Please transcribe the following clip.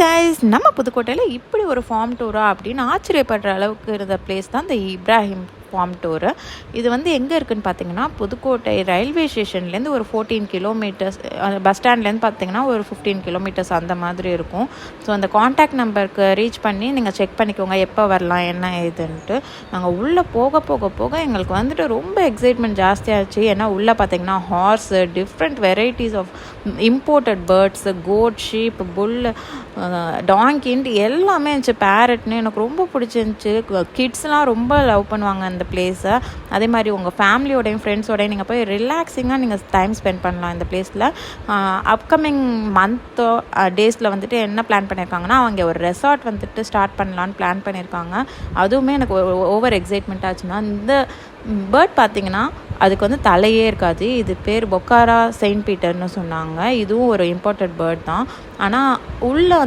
Guys, நம்ம புதுக்கோட்டையில் இப்படி ஒரு ஃபார்ம் டூரா அப்படின்னு ஆச்சரியப்படுற அளவுக்கு இருந்த பிளேஸ் தான் இந்த இப்ராஹிம் ஃபார்ம் டூரு. இது வந்து எங்கே இருக்குதுன்னு பார்த்தீங்கன்னா, புதுக்கோட்டை ரயில்வே ஸ்டேஷன்லேருந்து ஒரு 14 கிலோமீட்டர்ஸ், பஸ் ஸ்டாண்ட்லேருந்து பார்த்தீங்கன்னா ஒரு 15 கிலோமீட்டர்ஸ் அந்த மாதிரி இருக்கும். ஸோ அந்த காண்டாக்ட் நம்பருக்கு ரீச் பண்ணி நீங்கள் செக் பண்ணிக்கோங்க எப்போ வரலாம் என்ன ஏதுன்ட்டு. நாங்கள் உள்ளே போக போக போக எங்களுக்கு வந்துட்டு ரொம்ப எக்ஸைட்மெண்ட் ஜாஸ்தியாகிடுச்சு. ஏன்னா உள்ளே பார்த்தீங்கன்னா horse, different varieties of imported birds, goat, sheep, bull, டாங்கின்ட்டு எல்லாமே இருந்துச்சு. பேரட்னு எனக்கு ரொம்ப பிடிச்சிருந்துச்சு. கிட்ஸ்லாம் ரொம்ப லவ் பண்ணுவாங்க அந்த பிளேஸை. அதே மாதிரி உங்கள் ஃபேமிலியோடையும் ஃப்ரெண்ட்ஸோடையும் நீங்கள் போய் ரிலாக்ஸிங்காக நீங்கள் டைம் ஸ்பெண்ட் பண்ணலாம் இந்த பிளேஸில். அப்கமிங் மந்த்தோ டேஸில் வந்துட்டு என்ன பிளான் பண்ணியிருக்காங்கன்னா, அவங்க ஒரு ரெசார்ட் வந்துட்டு ஸ்டார்ட் பண்ணலான்னு பிளான் பண்ணியிருக்காங்க. அதுவுமே எனக்கு ஓவர் எக்ஸைட்மெண்ட் ஆச்சுன்னா, இந்த பேர்ட் பார்த்திங்கன்னா அதுக்கு வந்து தலையே இருக்காது. இது பேர் பொக்காரா செயின்ட் பீட்டர்னு சொன்னாங்க. இதுவும் ஒரு இம்போர்ட்டட் பேர்ட் தான். ஆனால் உள்ள